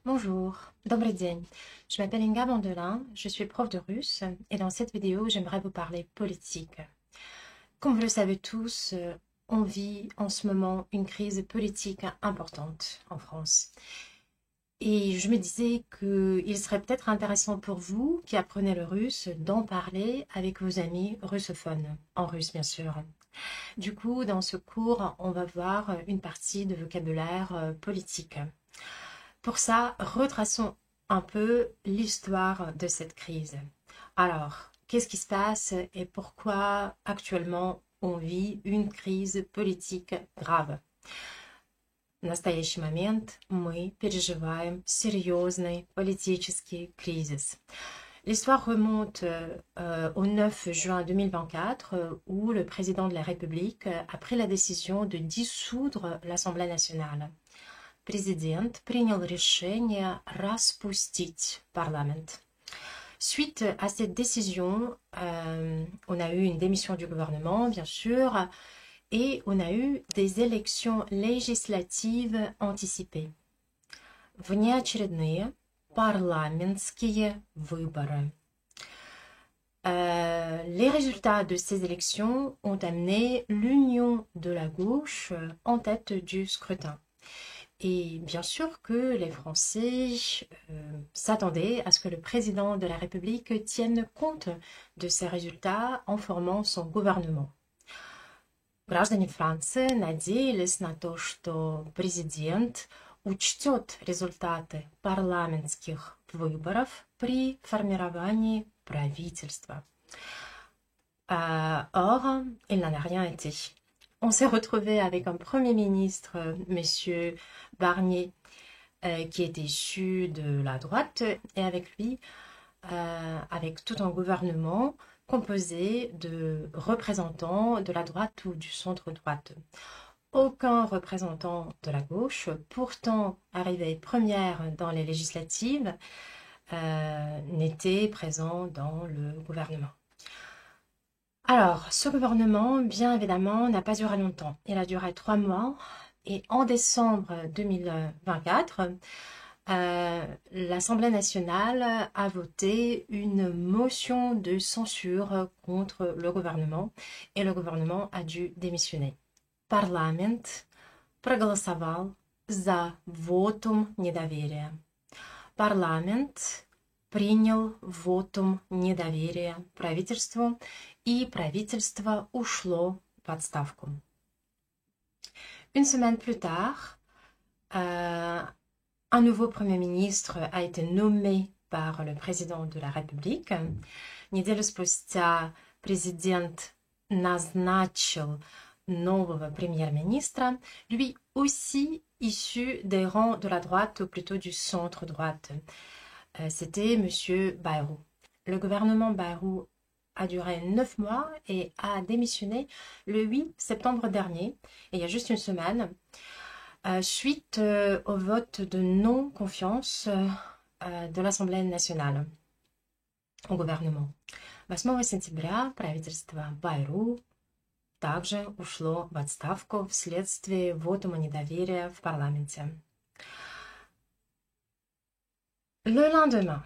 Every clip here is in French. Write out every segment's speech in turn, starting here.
Bonjour, добрый день. Je m'appelle Inga Bandelin, je suis prof de russe et dans cette vidéo, j'aimerais vous parler politique. Comme vous le savez tous, on vit en ce moment une crise politique importante en France. Et je me disais qu'il serait peut-être intéressant pour vous qui apprenez le russe d'en parler avec vos amis russophones, en russe bien sûr. Du coup, dans ce cours, on va voir une partie de vocabulaire politique. Pour ça, retraçons un peu l'histoire de cette crise. Alors, qu'est-ce qui se passe et pourquoi actuellement on vit une crise politique grave? В настоящий момент мы переживаем серьезный политический кризис. L'histoire remonte au 9 juin 2024 où le président de la République a pris la décision de dissoudre l'Assemblée nationale. Президент принял решение распустить парламент. Suite à cette décision, on a eu une démission du gouvernement, bien sûr, et on a eu des élections législatives anticipées. Внеочередные парламентские выборы. Les résultats de ces élections ont amené l'union de la gauche en tête du scrutin. Et bien sûr que les Français s'attendaient à ce que le président de la République tienne compte de ces résultats en formant son gouvernement. Граждане Франции надеялись на то, что президент учтет результаты парламентских выборов при формировании правительства. Or, il n'en a rien été. On s'est retrouvé avec un Premier ministre, Monsieur Barnier, qui était issu de la droite, et avec lui, avec tout un gouvernement composé de représentants de la droite ou du centre-droite. Aucun représentant de la gauche, pourtant arrivé première dans les législatives, n'était présent dans le gouvernement. Alors, ce gouvernement, bien évidemment, n'a pas duré longtemps. Il a duré 3 mois et en décembre 2024, l'Assemblée nationale a voté une motion de censure contre le gouvernement et le gouvernement a dû démissionner. Парламент проголосовал за вотум недоверия. Парламент принял вотум недоверия правительству, и правительство ушло в отставку. Une semaine plus tard, un nouveau Premier ministre a été nommé par le président de la République. Неделю спустя президент назначил нового премьер-министра, lui aussi issu des rangs de la droite, ou plutôt du centre-droite. C'était Monsieur Bayrou. Le gouvernement Bayrou a duré 9 mois et a démissionné le 8 septembre dernier, et il y a juste une semaine, suite au vote de non-confiance de l'Assemblée nationale au gouvernement. 8 сентября правительство Байру также ушло в отставку вследствие вотума недоверия в парламенте. Le lendemain,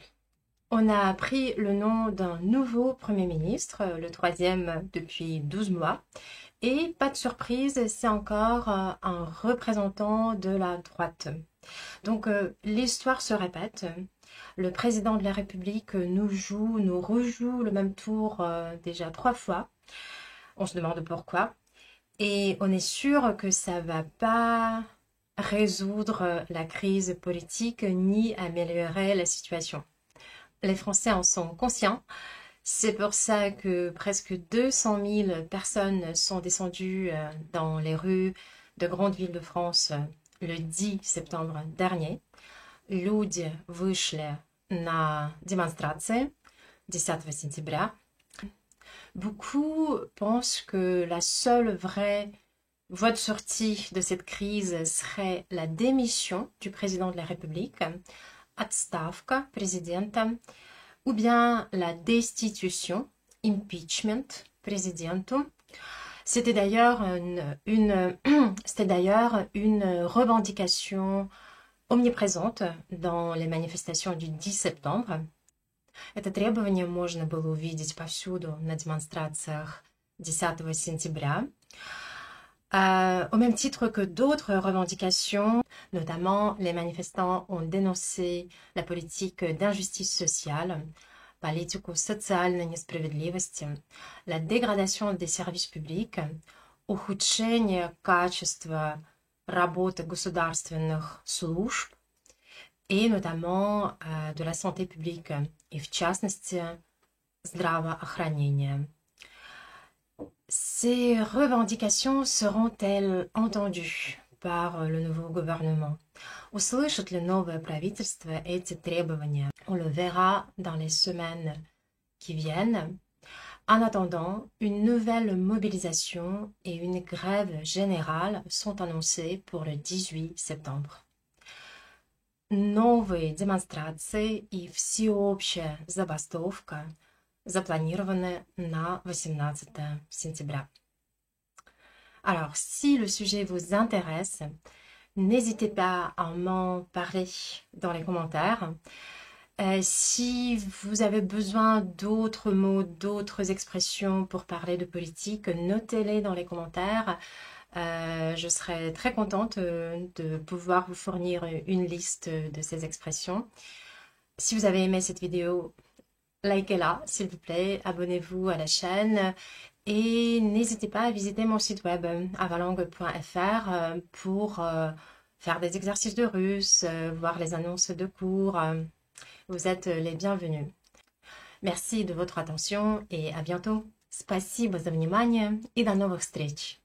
on a appris le nom d'un nouveau Premier ministre, le troisième depuis 12 mois. Et pas de surprise, c'est encore un représentant de la droite. Donc l'histoire se répète. Le président de la République nous rejoue le même tour déjà 3 fois. On se demande pourquoi. Et on est sûr que ça va pas résoudre la crise politique ni améliorer la situation. Les Français en sont conscients. C'est pour ça que presque 200 000 personnes sont descendues dans les rues de grandes villes de France le 10 septembre dernier. Люди вышли на демонстрации 10 сентября. Beaucoup pensent que la seule vraie voie de sortie de cette crise serait la démission du président de la République, отставка президента, ou bien la destitution, impeachment, présidentum. C'était d'ailleurs une revendication Omniprésente dans les manifestations du 10 septembre. Это требование можно было увидеть повсюду на демонстрациях 10 сентября. Au même titre que d'autres revendications, notamment les manifestants ont dénoncé la politique d'injustice sociale, политику социальной несправедливости, la dégradation des services publics, ухудшение качества работы государственных служб, et notamment de la santé publique, и в частности здравоохранения. Ces revendications seront-elles entendues par le nouveau gouvernement? Услышит ли новое правительство эти требования? On le verra dans les semaines qui viennent. En attendant, une nouvelle mobilisation et une grève générale sont annoncées pour le 18 septembre. Новые демонстрации и всеобщая забастовка запланированы на 18 сентября. Alors, si le sujet vous intéresse, n'hésitez pas à m'en parler dans les commentaires. Si vous avez besoin d'autres mots, d'autres expressions pour parler de politique, notez-les dans les commentaires. Je serai très contente de pouvoir vous fournir une liste de ces expressions. Si vous avez aimé cette vidéo, likez-la s'il vous plaît, abonnez-vous à la chaîne et n'hésitez pas à visiter mon site web avalangue.fr pour faire des exercices de russe, voir les annonces de cours. Vous êtes les bienvenus. Merci de votre attention et à bientôt. Спасибо за внимание и до новых встреч!